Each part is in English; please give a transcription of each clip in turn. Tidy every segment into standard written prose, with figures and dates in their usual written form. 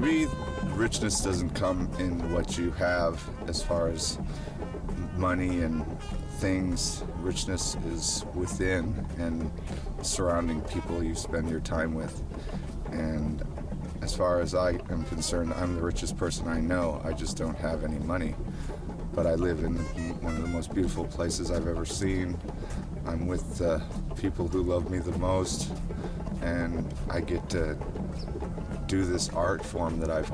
me, richness doesn't come in what you have as far as money and things. Richness is within and surrounding people you spend your time with. And as far as I am concerned, I'm the richest person I know. I just don't have any money. But I live in one of the most beautiful places I've ever seen. I'm with the people who love me the most, and I get to do this art form that I've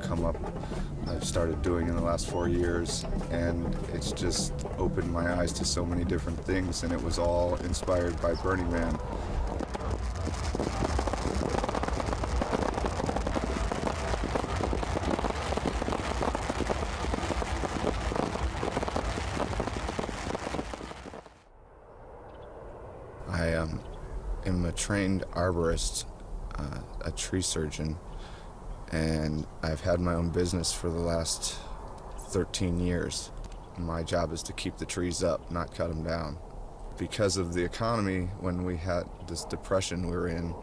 started doing in the last 4 years, and it's just opened my eyes to so many different things, and it was all inspired by Burning Man. I am a trained arborist, a tree surgeon, and I've had my own business for the last 13 years. My job is to keep the trees up, not cut them down. Because of the economy, when we had this depression we were in,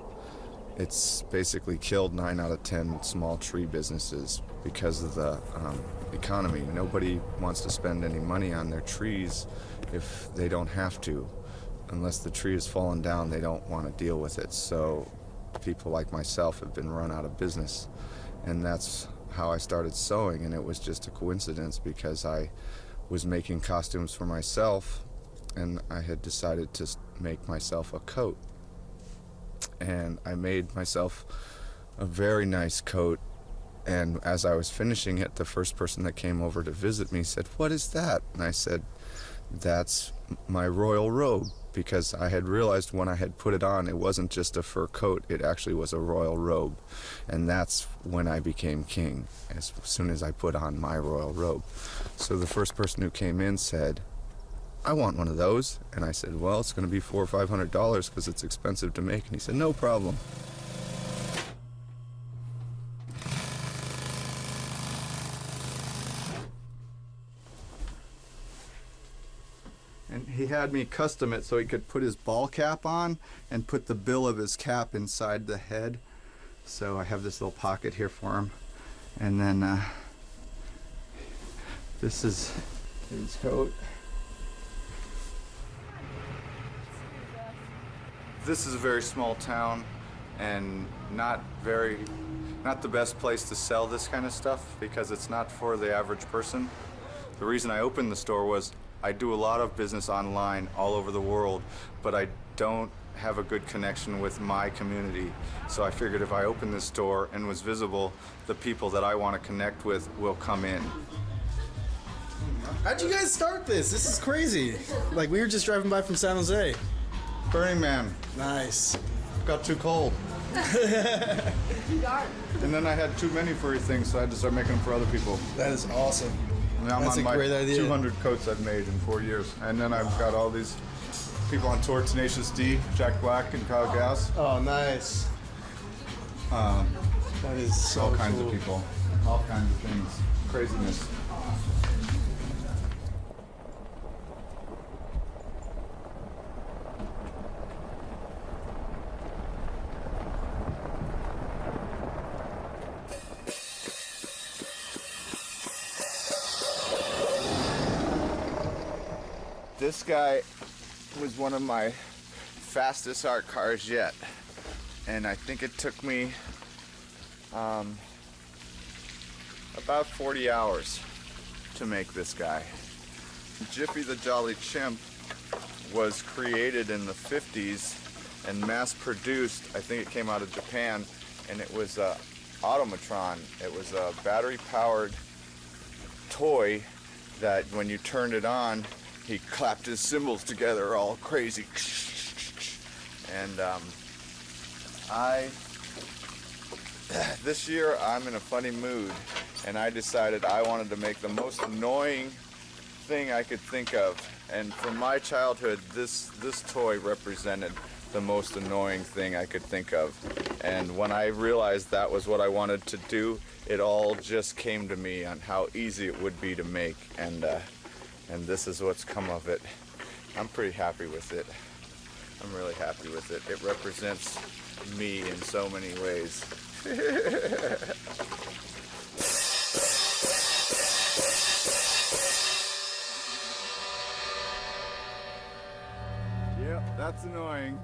it's basically killed 9 out of 10 small tree businesses because of the economy. Nobody wants to spend any money on their trees if they don't have to. Unless the tree has fallen down, they don't want to deal with it. So people like myself have been run out of business. And that's how I started sewing, and it was just a coincidence because I was making costumes for myself, and I had decided to make myself a coat. And I made myself a very nice coat, and as I was finishing it, the first person that came over to visit me said, "What is that?" And I said, "That's my royal robe," because I had realized when I had put it on, it wasn't just a fur coat, it actually was a royal robe. And that's when I became king, as soon as I put on my royal robe. So the first person who came in said, "I want one of those." And I said, "Well, it's going to be $400 or $500 because it's expensive to make." And he said, "No problem." And he had me custom it so he could put his ball cap on and put the bill of his cap inside the head. So I have this little pocket here for him. And then this is his coat. This is a very small town and not the best place to sell this kind of stuff because it's not for the average person. The reason I opened the store was I do a lot of business online all over the world, but I don't have a good connection with my community. So I figured if I opened this store and was visible, the people that I want to connect with will come in. How'd you guys start this? This is crazy. Like, we were just driving by from San Jose. Burning Man. Nice. Got too cold. And then I had too many furry things, so I had to start making them for other people. That is awesome. Now That's I'm a on great my idea. 200 coats I've made in 4 years. And then I've got all these people on tour, Tenacious D, Jack Black, and Kyle Gass. Oh, nice. That is so All kinds cool. of people, all kinds of things, craziness. This guy was one of my fastest art cars yet, and I think it took me about 40 hours to make this guy. Jiffy the Jolly Chimp was created in the 50s and mass produced. I think it came out of Japan, and it was a automatron. It was a battery powered toy that when you turned it on, he clapped his cymbals together all crazy. And this year I'm in a funny mood, and I decided I wanted to make the most annoying thing I could think of. And from my childhood, this toy represented the most annoying thing I could think of. And when I realized that was what I wanted to do, it all just came to me on how easy it would be to make. And this is what's come of it. I'm pretty happy with it. I'm really happy with it. It represents me in so many ways. That's annoying.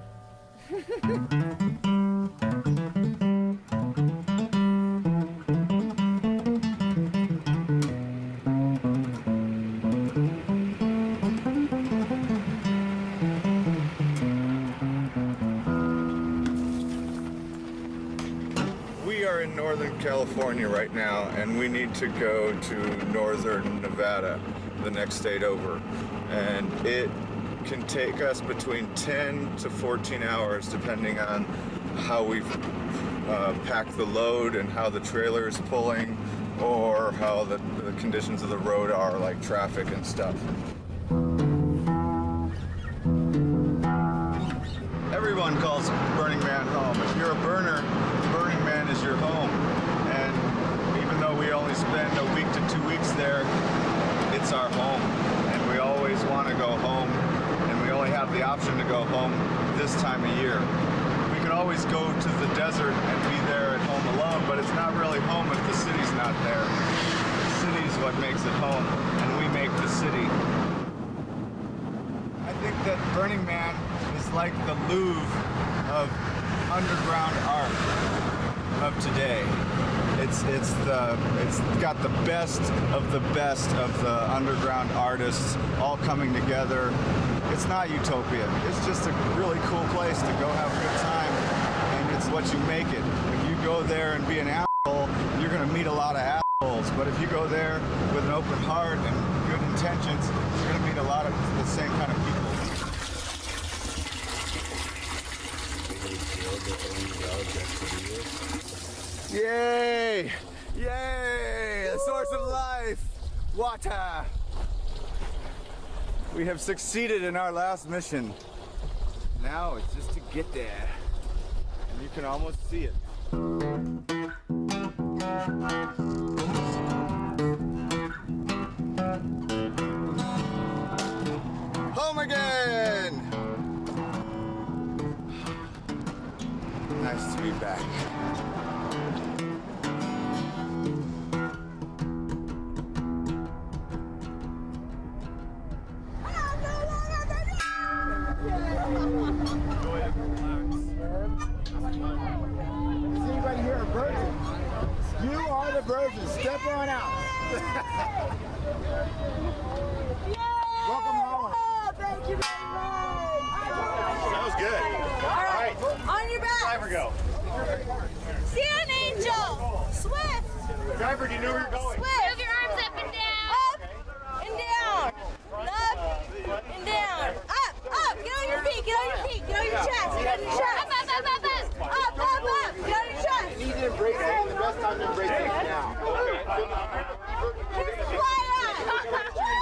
We are in Northern California right now, and we need to go to Northern Nevada, the next state over. And it can take us between 10 to 14 hours depending on how we've packed the load and how the trailer is pulling, or how the conditions of the road are, like traffic and stuff. Everyone calls Burning Man home. If you're a burner, Burning Man is your home. And even though we only spend a week to 2 weeks there, it's our home. And we always want to go home. And we only have the option to go home this time of year. We can always go to the desert and be there at home alone, but it's not really home if the city's not there. The city's what makes it home, and we make the city. I think that Burning Man is like the Louvre of underground art of today. It's got the best of the underground artists all coming together. It's not utopia. It's just a really cool place to go have a good time, and it's what you make it. If you go there and be an asshole, you're gonna meet a lot of assholes. But if you go there with an open heart and good intentions, you're gonna meet a lot of the same kind of people. Yay! Yay! The source of life! Water! We have succeeded in our last mission. Now it's just to get there. And you can almost see it. Home again! Nice to be back. Is anybody here a virgin? You are the virgin. Step on out. Welcome home. Thank you very much. That was good. All right. On your back. Driver, go. See an angel. Swift. Driver, do you know where you're going? Swift. Move your arms up and down. Up and down. Up and down. Up. Up. Get on your feet. Get on your feet. Get on your chest. Get on your chest. Up. Up. Up. Up. Up. Up. Get on your chest. You need to embrace it. The best time to embrace it is now. Here's the fly on. Kiss it.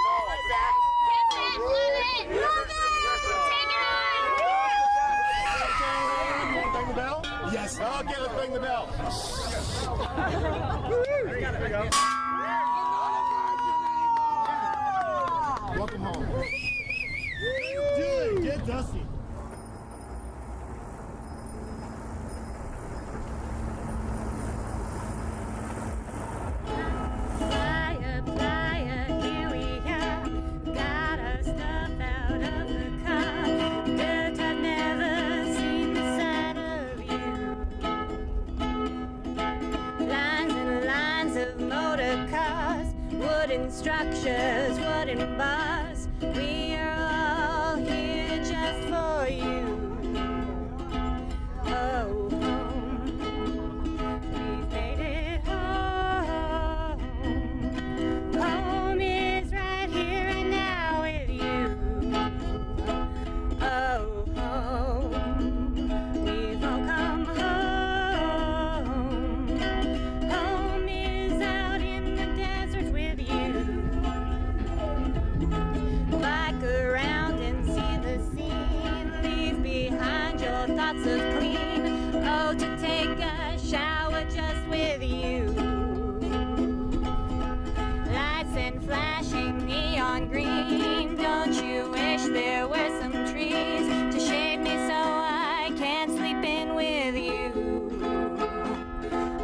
Love it. Love it. Take it on. Ring the bell? Yes. Okay, let's ring the bell. There we go. Welcome home. Dude, get dusty. Flyer, here we are. Got our stuff out of the car. Dirt, I've never seen the side of you. Lines and lines of motor cars, wooden structures, wooden bars. We are all here just for you. Oh, home. We've made it home. Home is right here and now with you. Oh, home. We've all come home. Home is out in the desert with you. Bike around and see the scene. Leave behind your thoughts of clean. Oh, to take a shower just with you. Lights and flashing neon green. Don't you wish there were some trees to shade me so I can sleep in with you?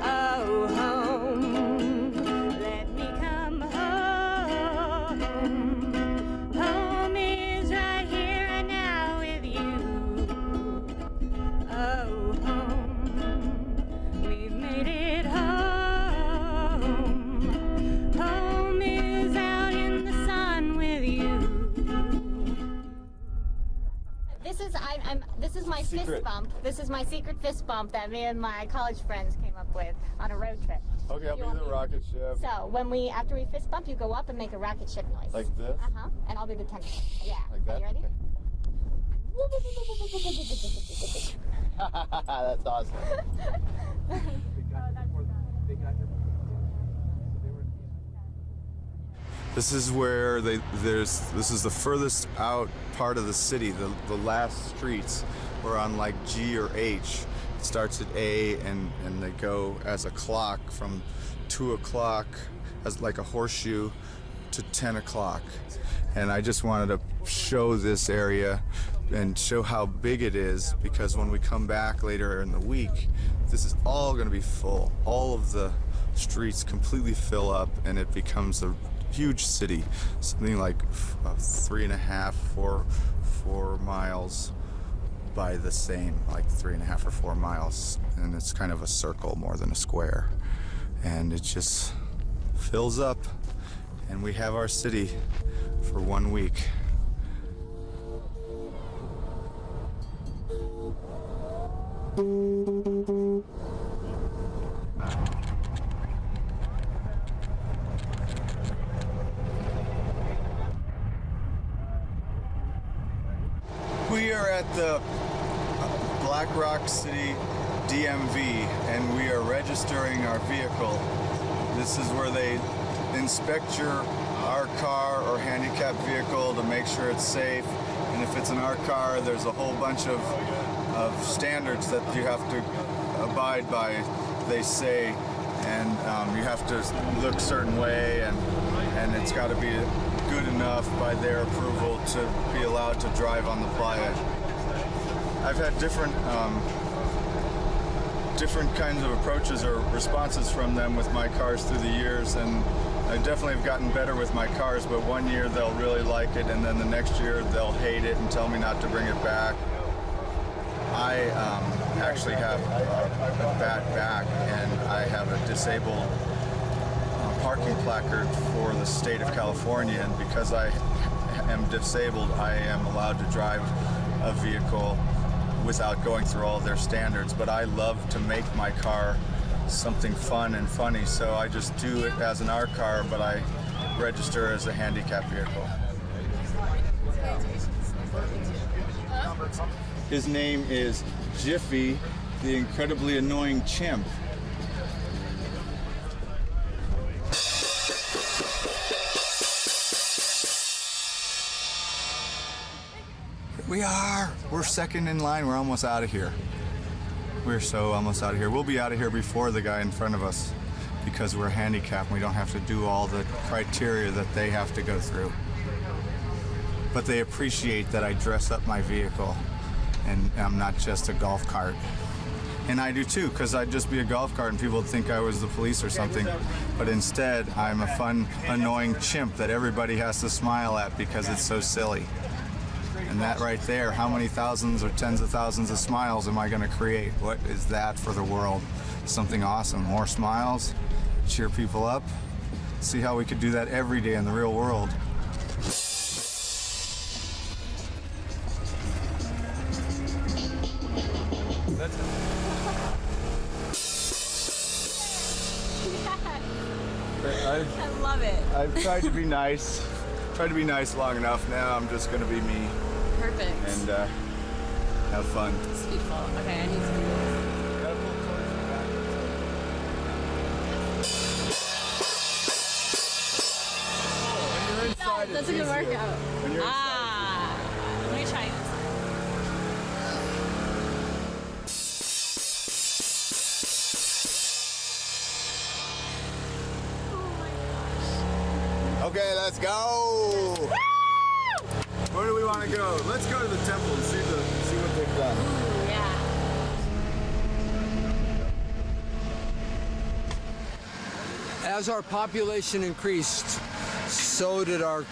Oh, home, let me come home. Home is right here and now with you. go home. We've made it home. Home is out in the sun with you. This is my fist bump. This is my secret fist bump that me and my college friends came up with on a road trip. Okay, I'll be the rocket ship. So after we fist bump, you go up and make a rocket ship noise. Like this? And I'll be the tender. Yeah. Like that? Are you ready? Okay. That's awesome. This is where this is the furthest out part of the city. The last streets were on like G or H. It starts at A and they go as a clock from 2 o'clock as like a horseshoe to 10 o'clock. And I just wanted to show this area and show how big it is, because when we come back later in the week, this is all going to be full. All of the streets completely fill up and it becomes a huge city, something like 3.5, 4 miles by the same, like 3.5 or 4 miles, and it's kind of a circle more than a square, and it just fills up, and we have our city for 1 week. We are at the Black Rock City DMV, and we are registering our vehicle. This is where they inspect our car or handicapped vehicle to make sure it's safe. And if it's in our car, there's a whole bunch of standards that you have to abide by, they say, and you have to look a certain way, and it's got to be good enough by their approval to be allowed to drive on the playa. I've had different kinds of approaches or responses from them with my cars through the years, and I definitely have gotten better with my cars, but 1 year they'll really like it, and then the next year they'll hate it and tell me not to bring it back. I actually have a bad back, and I have a disabled parking placard for the state of California, and because I am disabled, I am allowed to drive a vehicle without going through all of their standards. But I love to make my car something fun and funny, so I just do it as an art car, but I register as a handicapped vehicle. His name is Jiffy, the incredibly annoying chimp. We're second in line. We're almost out of here. We're so almost out of here. We'll be out of here before the guy in front of us because we're handicapped. We don't have to do all the criteria that they have to go through. But they appreciate that I dress up my vehicle and I'm not just a golf cart. And I do too, because I'd just be a golf cart and people would think I was the police or something. But instead, I'm a fun, annoying chimp that everybody has to smile at because it's so silly. And that right there, how many thousands or tens of thousands of smiles am I going to create? What is that for the world? Something awesome. More smiles, cheer people up. See how we could do that every day in the real world. I love it. I've tried to be nice. Tried to be nice long enough. Now I'm just going to be me. Perfect. And have fun. It's beautiful. Okay, I need some rules. That doesn't work out. Let me try this. Okay, let's go. Woo! Where do we want to go? Let's go to the temple and see what they've done. Ooh, yeah. As our population increased, so did our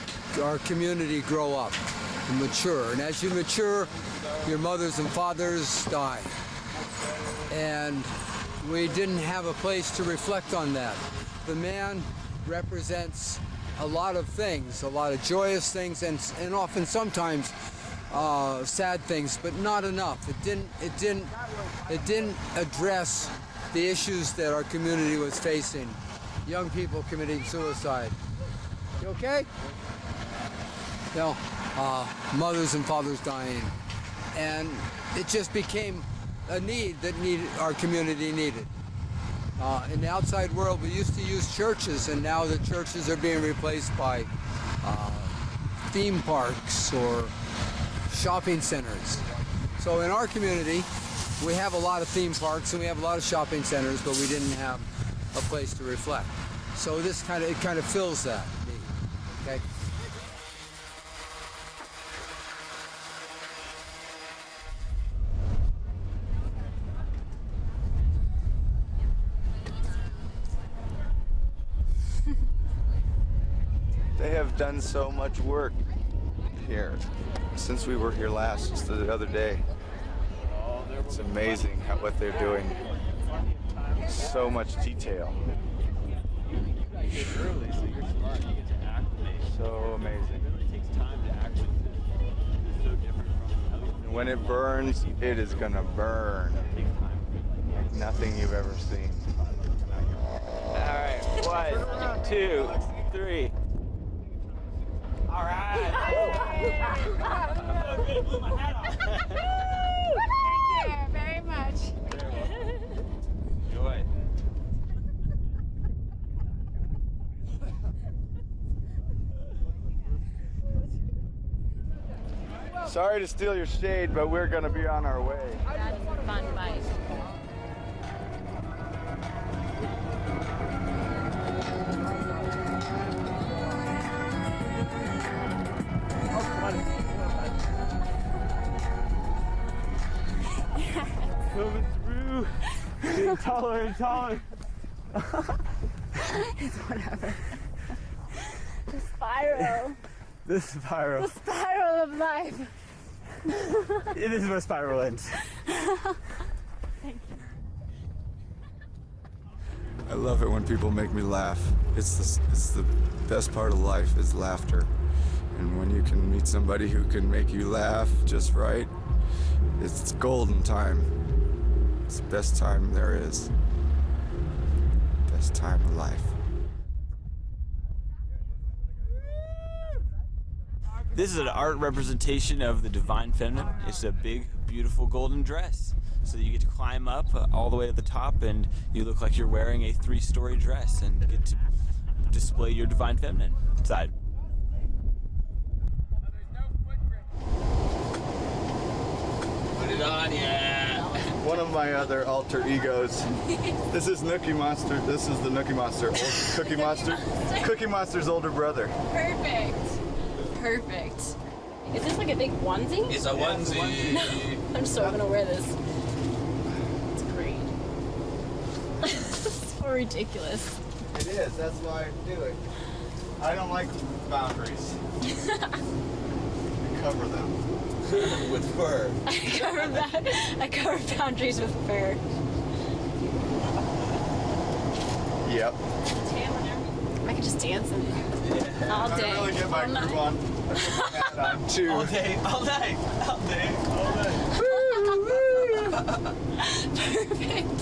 community grow up and mature. And as you mature, your mothers and fathers die. and we didn't have a place to reflect on that. The man represents a lot of things, a lot of joyous things, and often sometimes sad things, but not enough. It didn't address the issues that our community was facing. Young people committing suicide. You okay? You know, mothers and fathers dying, and it just became a need that our community needed. In the outside world, we used to use churches, and now the churches are being replaced by theme parks or shopping centers. So in our community, we have a lot of theme parks and we have a lot of shopping centers, but we didn't have a place to reflect. So this kind of fills that need. Okay. They have done so much work here since we were here last, just the other day. It's amazing what they're doing. So much detail. So amazing. And when it burns, it is gonna burn like nothing you've ever seen. All right, 1, 2, 3. All right. Blew my hat off. Thank you very much. Enjoy. Sorry to steal your shade, but we're gonna be on our way. That's a fun bike. Coming through. Getting taller and taller. It's whatever. The spiral. The spiral. The spiral of life. It is where spiral ends. I love it when people make me laugh. It's the best part of life is laughter. And when you can meet somebody who can make you laugh just right, it's golden time. It's the best time there is. Best time of life. This is an art representation of the Divine Feminine. It's a big, beautiful golden dress. So you get to climb up all the way to the top, and you look like you're wearing a 3-story dress and get to display your Divine Feminine side. Put it on, yeah. One of my other alter egos. This is Nookie Monster. This is the Nookie Monster. Cookie Monster. Cookie Monster's older brother. Perfect. Perfect. Is this like a big onesie? It's a onesie. I'm so gonna wear this. It's great. It's so ridiculous. It is. That's why I do it. I don't like boundaries. I cover them. With fur. I cover boundaries with fur. Yep. I could just dance in it all day. I really get my groove on. I put my hat on too. All day, all night, all day, all night. Perfect.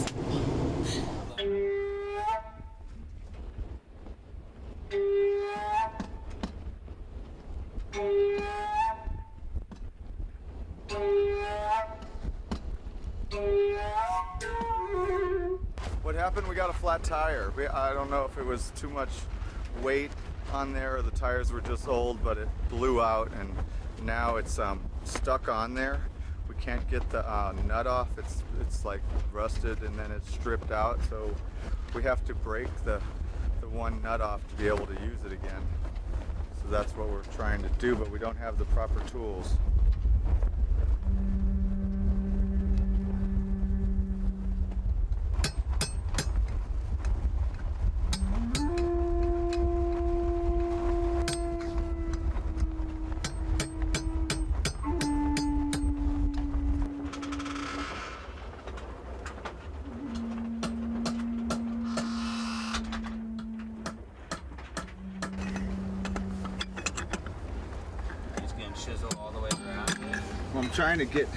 What happened? We got a flat tire. I don't know if it was too much weight on there or the tires were just old, but it blew out and now it's stuck on there. We can't get the nut off. It's like rusted and then it's stripped out, so we have to break the one nut off to be able to use it again. So that's what we're trying to do, but we don't have the proper tools. trying to get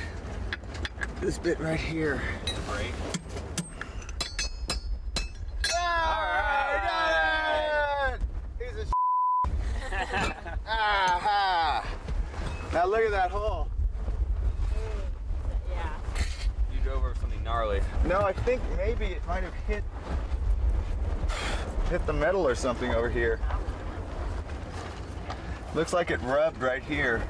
this bit right here. Break. Alright, he's a Aha! Now look at that hole. Yeah. You drove over something gnarly. No, I think maybe it might have hit the metal or something over here. Looks like it rubbed right here.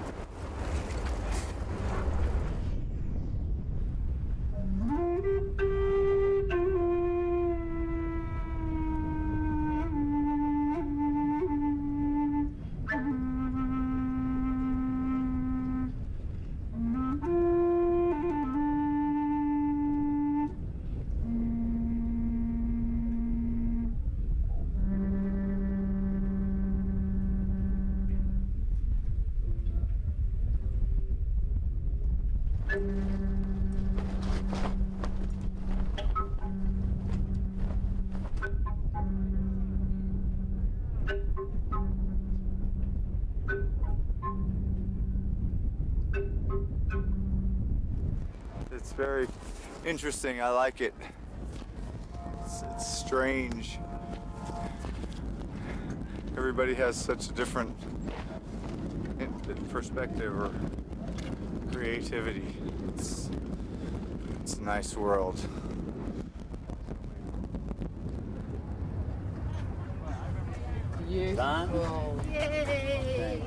It's very interesting. I like it. It's strange. Everybody has such a different perspective or creativity. It's a nice world. Beautiful. Yay!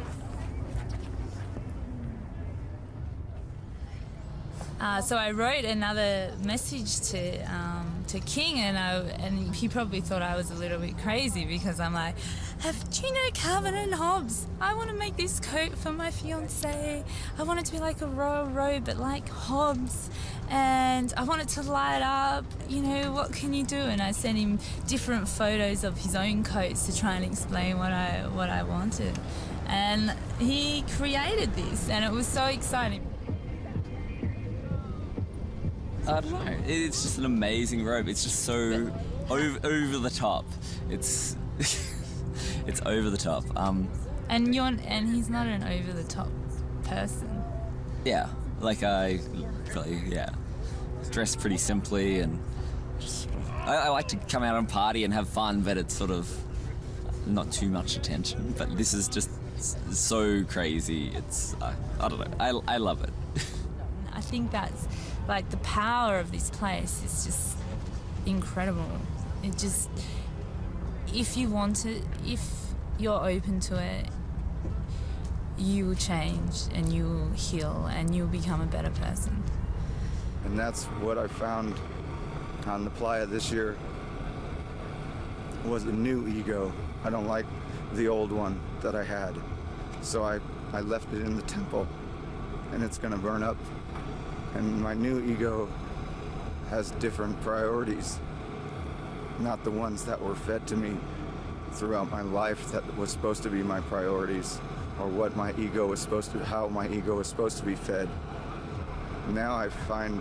So I wrote another message to King, and he probably thought I was a little bit crazy because I'm like, do you know Calvin and Hobbes? I want to make this coat for my fiance. I want it to be like a royal robe, but like Hobbes, and I want it to light up. You know, what can you do? And I sent him different photos of his own coats to try and explain what I wanted, and he created this, and it was so exciting. I don't know. It's just an amazing robe. It's just so over the top. It's it's over the top. And he's not an over the top person. Yeah, like I really dress pretty simply, and just, I like to come out and party and have fun, but it's sort of not too much attention. But this is just so crazy. It's I don't know. I love it. I think that's like the power of this place is just incredible. It just, if you want it, if you're open to it, you will change and you will heal and you'll become a better person. And that's what I found on the playa this year was a new ego. I don't like the old one that I had. So I left it in the temple, and it's gonna burn up. And my new ego has different priorities, not the ones that were fed to me throughout my life that was supposed to be my priorities, or what my ego was supposed to, how my ego was supposed to be fed. Now I find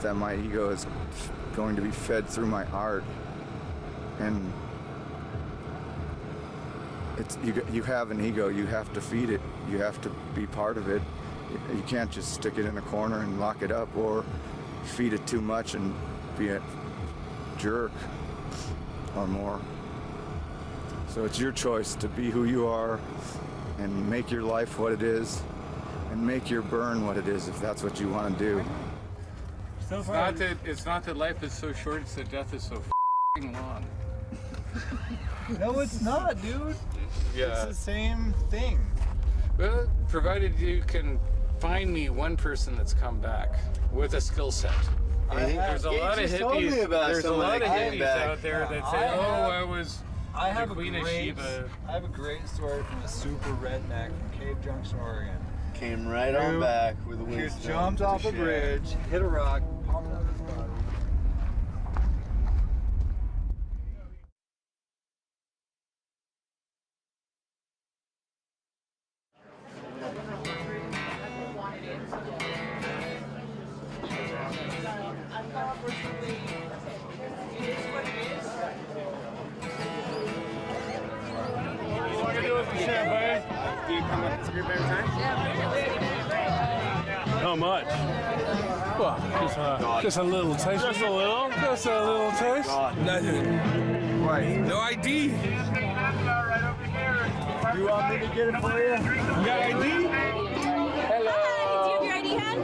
that my ego is going to be fed through my art, and it's you have an ego, you have to feed it, you have to be part of it. You can't just stick it in a corner and lock it up, or feed it too much and be a jerk or more. So it's your choice to be who you are and make your life what it is, and make your burn what it is if that's what you want to do. It's not that life is so short, it's that death is so f***ing long. No, it's not, dude. Yeah. It's the same thing. Well, provided you can find me one person that's come back with a skill set. There's a lot of hippies. There's a lot of hippies out there that say, I was the Queen of Sheba. I have a great story from a super redneck from Cave Junction, Oregon. Came right on back with a windstorm. He jumped off a bridge, hit a rock, popped out his butt. Do you come up with your better time? Yeah. How much? Well, just a little taste. Just a little? Just a little taste. Nothing. Right. No ID. You want me to get it for you? You got ID? Hello. Do you have your ID hand?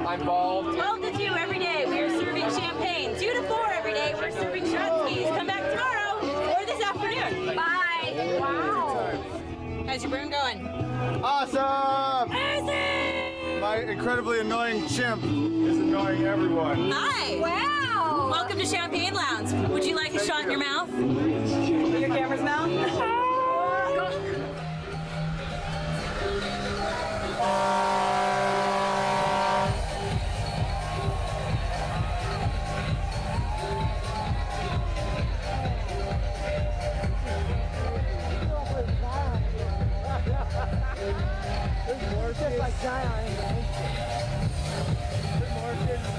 I'm bald. 12 to 2 every day. We are serving champagne. 2 to 4 every day. We're serving shot skis. Come back tomorrow or this afternoon. Bye. Wow. How's your burn going? Awesome! Amazing! My incredibly annoying chimp is annoying everyone. Hi. Wow. Welcome to Champagne Lounge. Would you like a shot in your mouth? In your camera's mouth?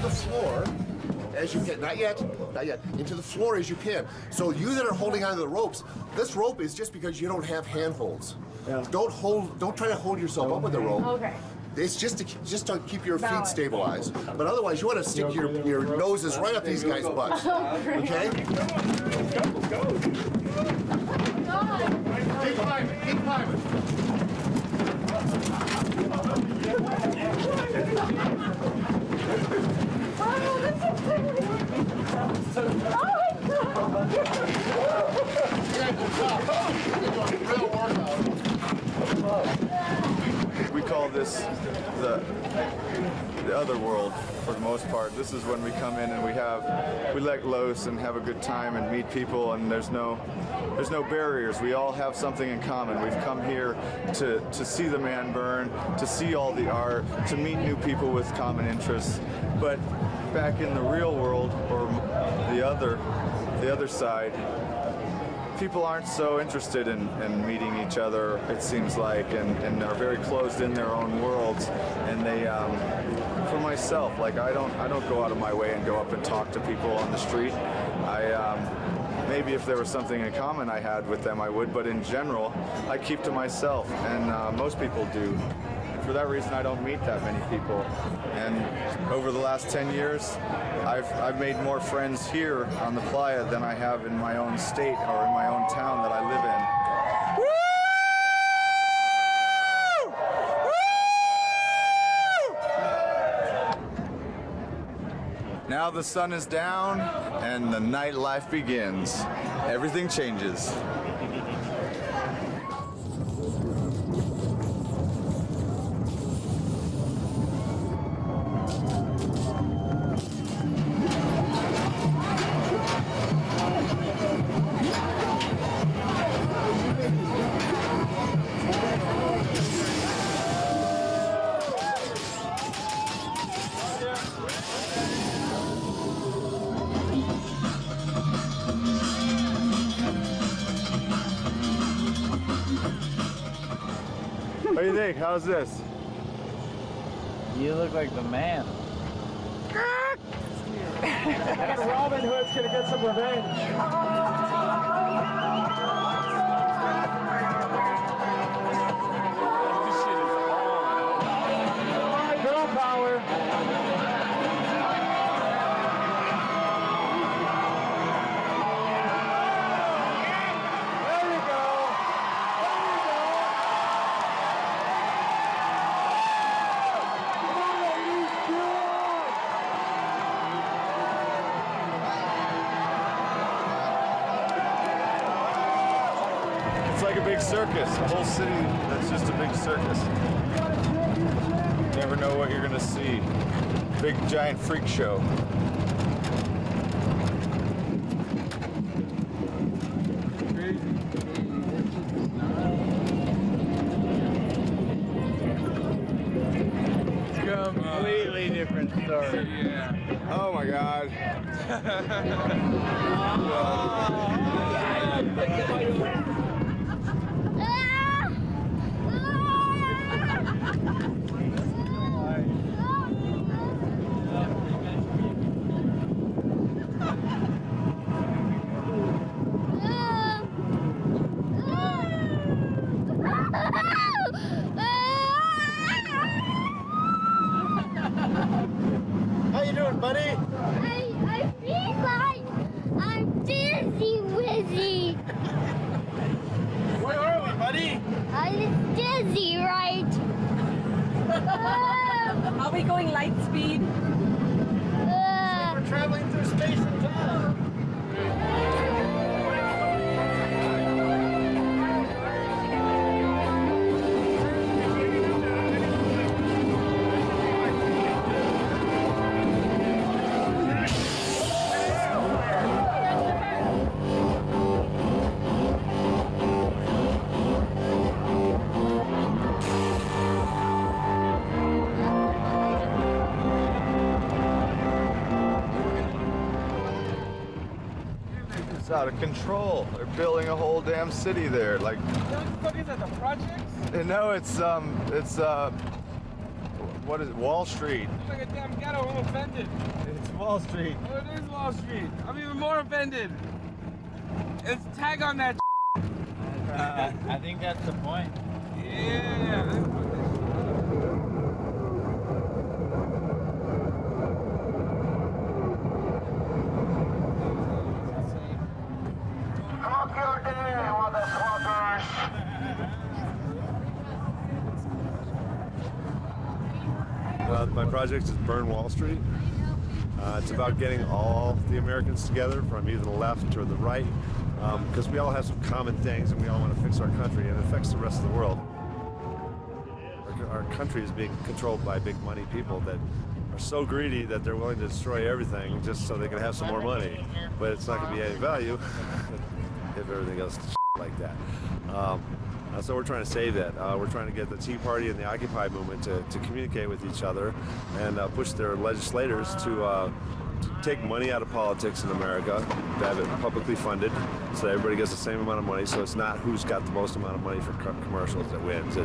The floor as you can. Not yet. Into the floor as you can. So you that are holding onto the ropes, this rope is just because you don't have handholds. Yeah. Don't try to hold yourself up with the rope. Okay. It's just to keep your feet stabilized. But otherwise, you want to stick your noses right up these guys' butts. Okay? Go. Keep climbing. We call this the other world for the most part. This is when we come in and we let loose and have a good time and meet people, and there's no barriers. We all have something in common. We've come here to see the man burn, to see all the art, to meet new people with common interests. But back in the real world, or the other side, people aren't so interested in meeting each other, it seems like, and are very closed in their own worlds. And they, for myself, like I don't go out of my way and go up and talk to people on the street. Maybe if there was something in common I had with them, I would, but in general, I keep to myself, and most people do. For that reason, I don't meet that many people. And over the last 10 years, I've made more friends here on the playa than I have in my own state or in my own town that I live in. Now the sun is down and the nightlife begins. Everything changes. What do you think? How's this? You look like the man. Robin Hood's gonna get some revenge. Girl power. It's like a big circus, a whole city that's just a big circus. You never know what you're gonna see. Big giant freak show. Completely different story. Yeah. Oh my God. Are we going light speed? We're traveling through space and time. It's out of control. They're building a whole damn city there. Like, What is that, the projects? no, it's what is it? Wall Street. It's like a damn ghetto, I'm offended. It's Wall Street. Oh, it is Wall Street. I'm even more offended. It's tag on that. I think that's the point. Yeah. My project is Burn Wall Street. It's about getting all the Americans together from either the left or the right, because we all have some common things and we all want to fix our country, and it affects the rest of the world. Our country is being controlled by big money people that are so greedy that they're willing to destroy everything just so they can have some more money. But it's not going to be any value if everything goes to like that. So we're trying to save that. We're trying to get the Tea Party and the Occupy movement to communicate with each other and push their legislators to take money out of politics in America, to have it publicly funded so that everybody gets the same amount of money, so it's not who's got the most amount of money for commercials that wins.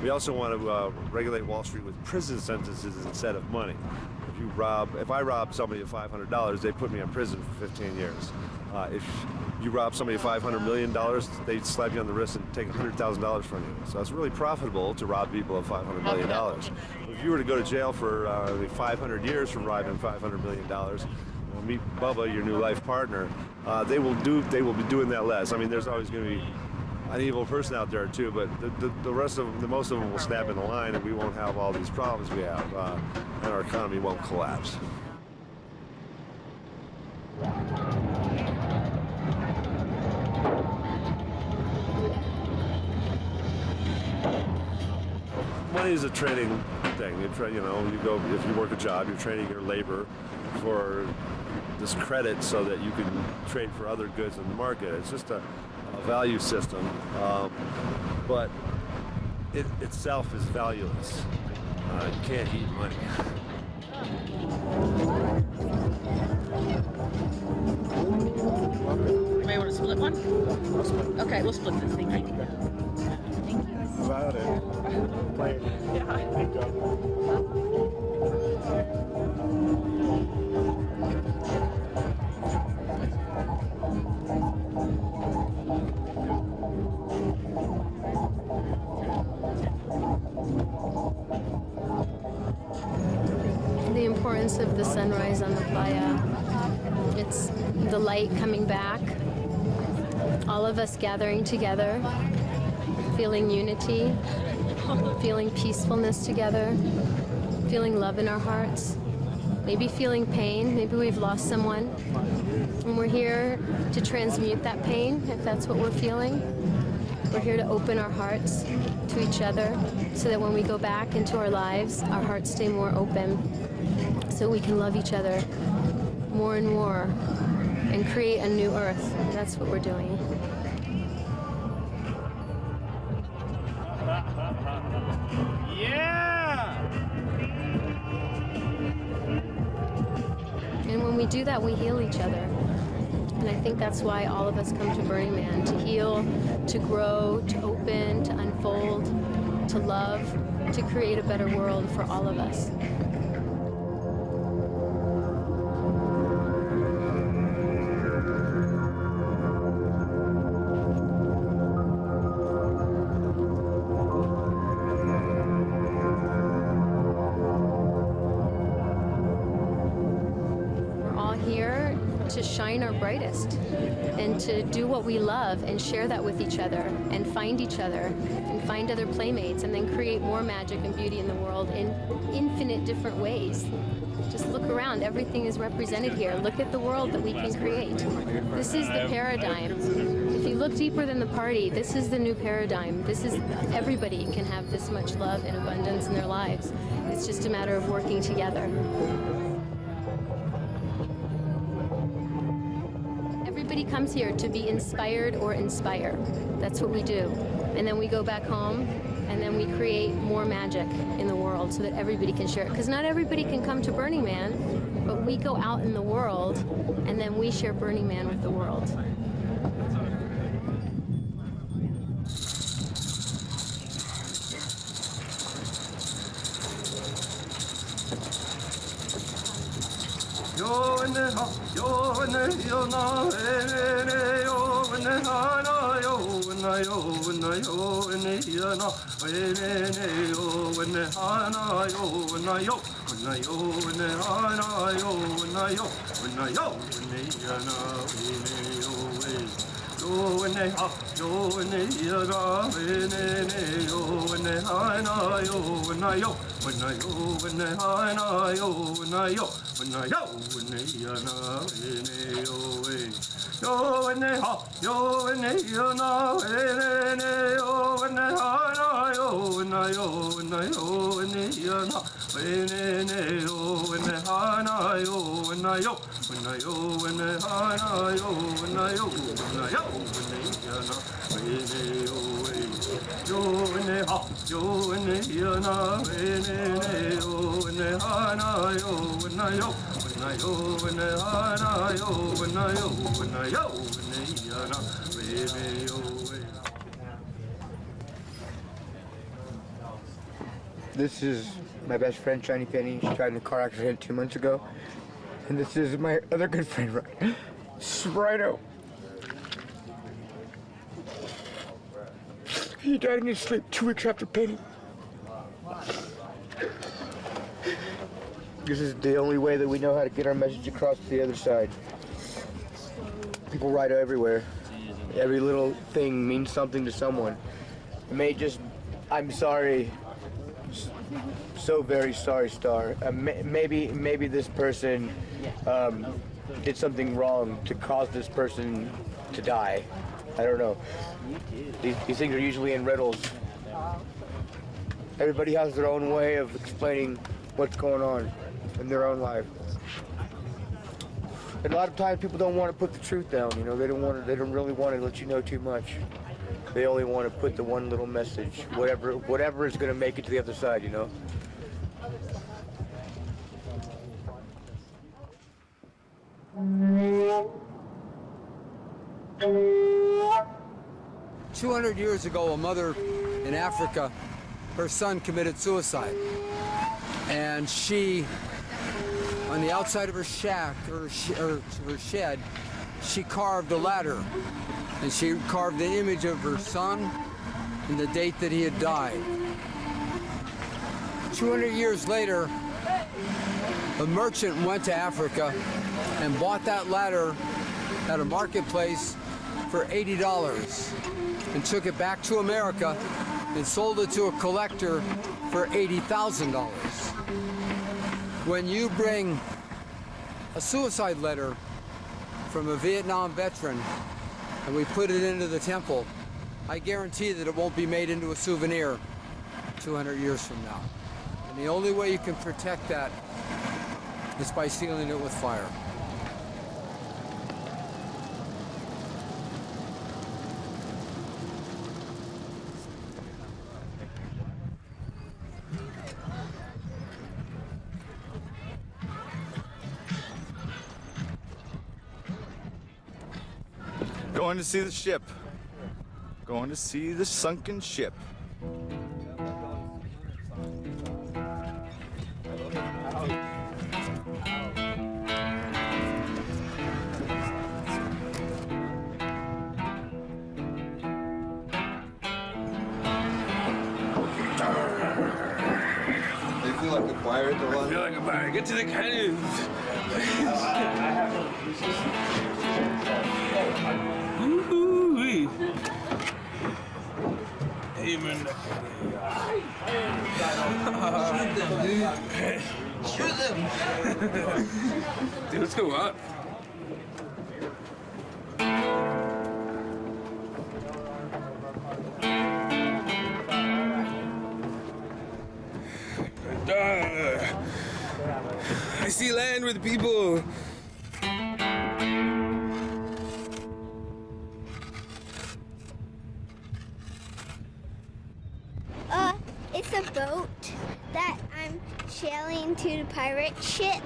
We also want to regulate Wall Street with prison sentences instead of money. If I rob somebody of $500, they put me in prison for 15 years. If you rob somebody of $500 million, they slap you on the wrist and take $100,000 from you. So it's really profitable to rob people of $500 million. If you were to go to jail for 500 years from robbing $500 million, meet Bubba, your new life partner, they will be doing that less. I mean, there's always going to be an evil person out there too, but most of them will snap in the line, and we won't have all these problems we have, and our economy won't collapse. Money is a training thing. You go, if you work a job, you're training your labor for this credit so that you can trade for other goods in the market. It's just a value system, but it itself is valueless. You can't eat money. Anybody want to split one? Okay, we'll split this thing. Thank you. About it. The importance of the sunrise on the playa. It's the light coming back, all of us gathering together, feeling unity, feeling peacefulness together, feeling love in our hearts, maybe feeling pain, maybe we've lost someone, and we're here to transmute that pain if that's what we're feeling. We're here to open our hearts to each other so that when we go back into our lives, our hearts stay more open so we can love each other more and more and create a new earth. That's what we're doing. Yeah! And when we do that, we heal each other. And I think that's why all of us come to Burning Man, to heal, to grow, to open, to unfold, to love, to create a better world for all of us. We're all here to shine our brightest and to do what we love and share that with each other and find other playmates and then create more magic and beauty in the world in infinite different ways. Just look around, everything is represented here. Look at the world that we can create. This is the paradigm. If you look deeper than the party, this is the new paradigm. This is, everybody can have this much love and abundance in their lives. It's just a matter of working together. Everybody comes here to be inspired or inspire. That's what we do. And then we go back home and then we create more magic in the world so that everybody can share it. Because not everybody can come to Burning Man, but we go out in the world and then we share Burning Man with the world. This is my best friend, Shiny Penny. She died in a car accident 2 months ago. And this is my other good friend, Rhino. He died in his sleep 2 weeks after Penny. This is the only way that we know how to get our message across to the other side. People write everywhere. Every little thing means something to someone. It may just, I'm sorry, so very sorry, Star. Maybe this person did something wrong to cause this person to die. I don't know. These things are usually in riddles. Everybody has their own way of explaining what's going on in their own life. And a lot of times people don't want to put the truth down, you know, they don't really want to let you know too much. They only want to put the one little message, whatever is going to make it to the other side, you know. 200 years ago, a mother in Africa, her son committed suicide. And she, on the outside of her shack, or her shed, she carved a ladder. And she carved the image of her son and the date that he had died. 200 years later, a merchant went to Africa and bought that ladder at a marketplace for $80 and took it back to America and sold it to a collector for $80,000. When you bring a suicide letter from a Vietnam veteran and we put it into the temple, I guarantee that it won't be made into a souvenir 200 years from now. And the only way you can protect that is by sealing it with fire. Going to see the ship. Going to see the sunken ship. They feel like a choir at the I feel like a choir. Get to the canoes. Ooh-wee. Amen. Shoot them. Dude, let's go up. I see land with people. It's a boat that I'm sailing to the pirate ship.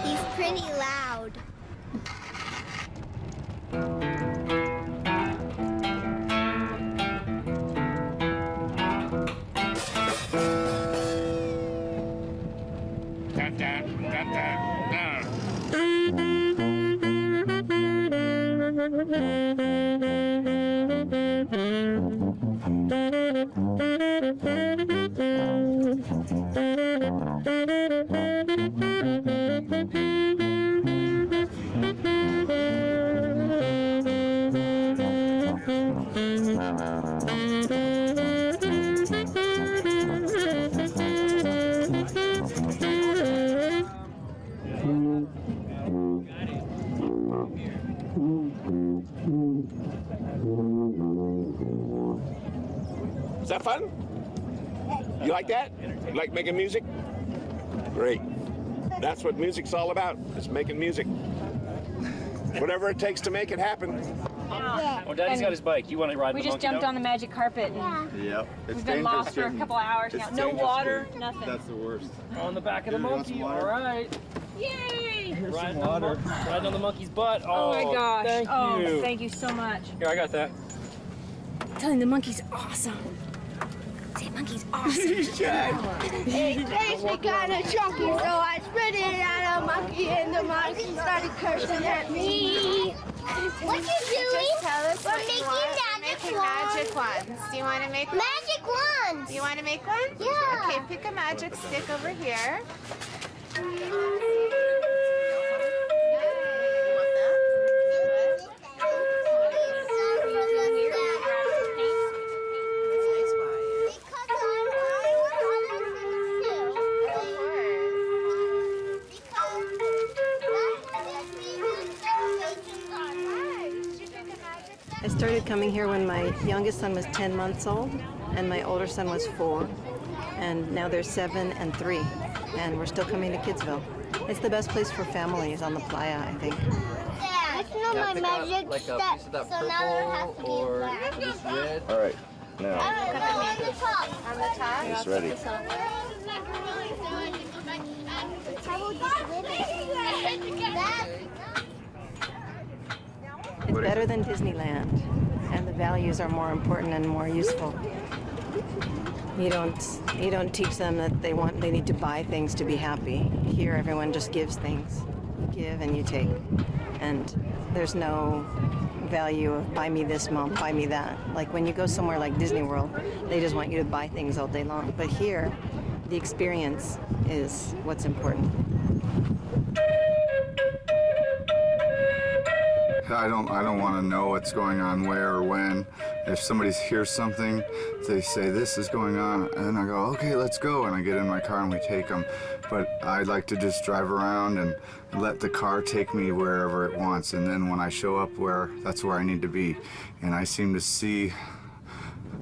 He's pretty loud. Is that fun? You like that? You like making music? Great. That's what music's all about. It's making music. Whatever it takes to make it happen. Oh, Daddy's got his bike. You want to ride the monkey? We just jumped on the magic carpet. And Yep. we've been lost for a couple hours now. No water, nothing. That's the worst. On the back of the monkey. All right. Yay! Riding on the monkey's butt. Oh my gosh. Thank you. Thank you so much. Here, I got that. I'm telling you, the monkey's awesome. Say, monkey's awesome. It tastes me kind of chunky, so I spit it at a monkey, and the monkey started cursing at me. What you doing? Just tell us We're what making you want. magic We're making magic wands. Do you want to make one? Magic wands. Do you want to make one? Yeah. Okay, pick a magic stick over here. I started coming here when my youngest son was 10 months old and my older son was 4. And now they're 7 and 3. And we're still coming to Kidsville. It's the best place for families on the playa, I think. That's not my magic step, so now there has to be a black. All right. Now. On the top. On the top? It's ready. It's better than Disneyland, and the values are more important and more useful. You don't teach them that they need to buy things to be happy. Here, everyone just gives things. You give and you take, and there's no value of buy me this, mom, buy me that. Like when you go somewhere like Disney World, they just want you to buy things all day long. But here, the experience is what's important. I don't want to know what's going on where or when. If somebody hears something, they say this is going on, and I go, okay, let's go, and I get in my car and we take them. But I like to just drive around and let the car take me wherever it wants, and then when I show up that's where I need to be. And I seem to see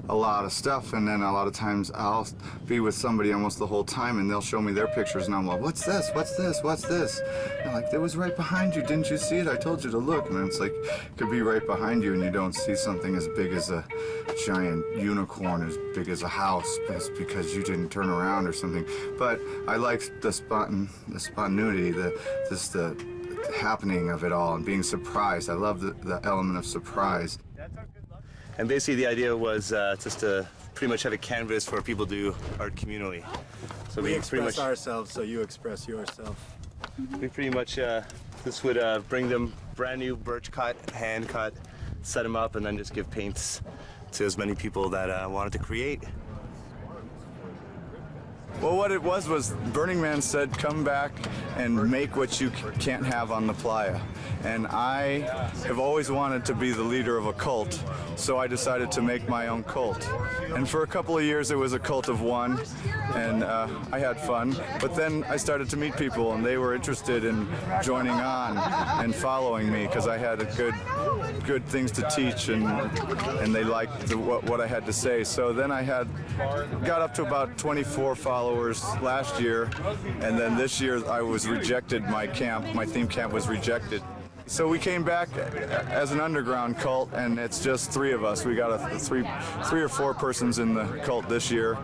a lot of stuff, and then a lot of times I'll be with somebody almost the whole time and they'll show me their pictures and I'm like, what's this, what's this, what's this? And I'm like, it was right behind you, didn't you see it? I told you to look. And it's like, it could be right behind you and you don't see something as big as a giant unicorn, as big as a house, because you didn't turn around or something. But I like the spontaneity, the happening of it all and being surprised. I love the element of surprise. And basically the idea was just to pretty much have a canvas for people to do art communally. So we pretty express much ourselves, so you express yourself. We pretty much, this would bring them brand new birch cut, hand cut, set them up, and then just give paints to as many people that wanted to create. Well, what it was Burning Man said, come back and make what you can't have on the playa. And I have always wanted to be the leader of a cult, so I decided to make my own cult. And for a couple of years, it was a cult of one, and I had fun. But then I started to meet people, and they were interested in joining on and following me because I had good things to teach, and they liked what I had to say. So then I got up to about 24 followers last year, and then this year I was rejected. My theme camp was rejected. So we came back as an underground cult, and it's just 3 of us. We got three or four persons in the cult this year.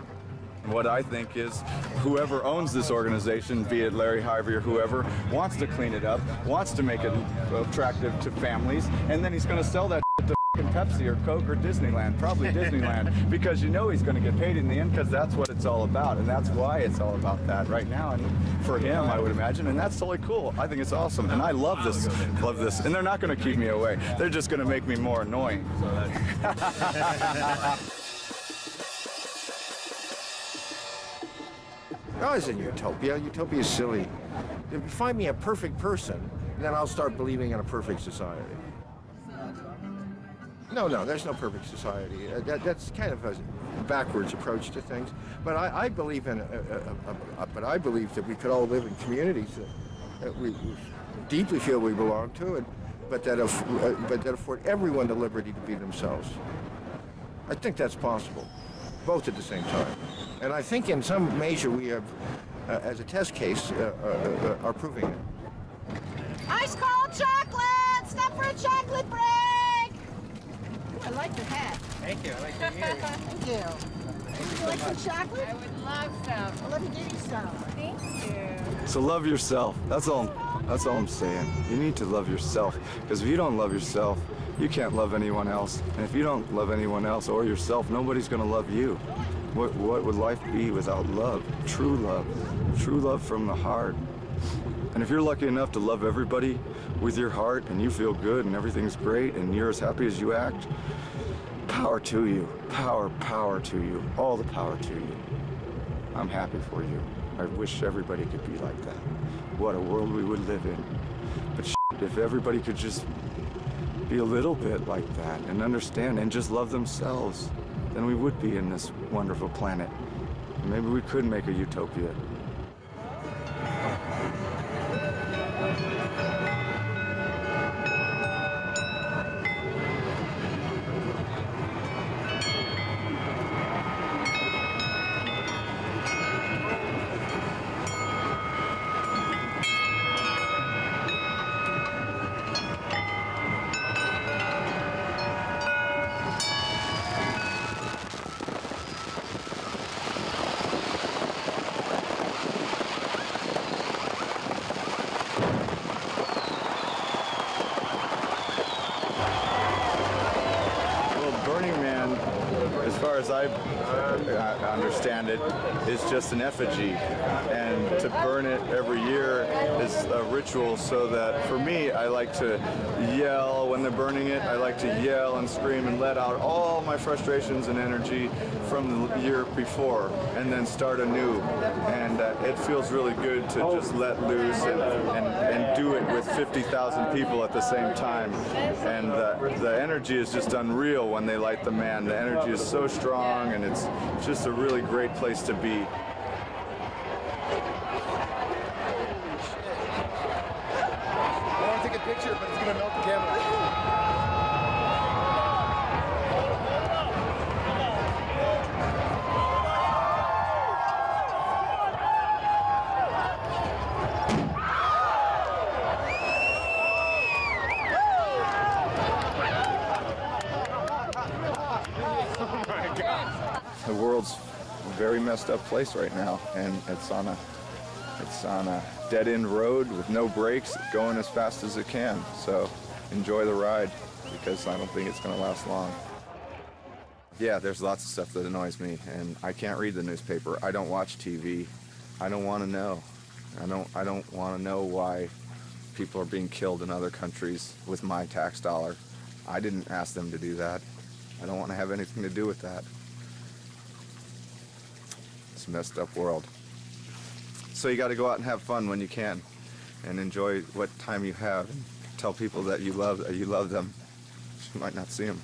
What I think is whoever owns this organization, be it Larry Harvey or whoever, wants to clean it up, wants to make it attractive to families, and then he's going to sell that to Pepsi or Coke or Disneyland, probably Disneyland, because you know he's going to get paid in the end, because that's what it's all about, and that's why it's all about that right now, and for him, I would imagine, and that's totally cool. I think it's awesome, and I love this, and they're not going to keep me away. They're just going to make me more annoying. I was in Utopia. Utopia is silly. If you find me a perfect person, then I'll start believing in a perfect society. No, there's no perfect society. That's kind of a backwards approach to things. But I believe in, but I believe that we could all live in communities that we deeply feel we belong to, but that afford everyone the liberty to be themselves. I think that's possible, both at the same time. And I think in some measure we have, as a test case, are proving it. Ice cold chocolate! Stop for a chocolate break! Ooh, I like your hat. Thank you. I like your ears. Thank you. Would you like some chocolate? I would love some. I'll let me give you some. Thank you. So love yourself. That's all I'm saying. You need to love yourself, because if you don't love yourself, you can't love anyone else. And if you don't love anyone else or yourself, nobody's going to love you. What would life be without love? True love from the heart. And if you're lucky enough to love everybody with your heart, and you feel good and everything's great and you're as happy as you act, power to you. Power to you. All the power to you. I'm happy for you. I wish everybody could be like that. What a world we would live in. But if everybody could just be a little bit like that and understand and just love themselves, then we would be in this wonderful planet. Maybe we could make a utopia. As I understand it, is just an effigy, and to burn it every year is a ritual, so that for me, I like to yell when they're burning it. I like to yell and scream and let out all my frustrations and energy from the year before, and then start anew. And it feels really good to just let loose and do it with 50,000 people at the same time. And the energy is just unreal when they light the man. The energy is so strong, and it's just a really great place to be. I want to take a picture, but it's going to melt the camera. The world's a very messed up place right now, and it's on a dead-end road with no brakes, going as fast as it can. So enjoy the ride, because I don't think it's going to last long. Yeah, there's lots of stuff that annoys me, and I can't read the newspaper. I don't watch TV. I don't want to know. I don't want to know why people are being killed in other countries with my tax dollar. I didn't ask them to do that. I don't want to have anything to do with that. It's a messed up world. So you got to go out and have fun when you can, and enjoy what time you have, and tell people that you love them. You might not see them.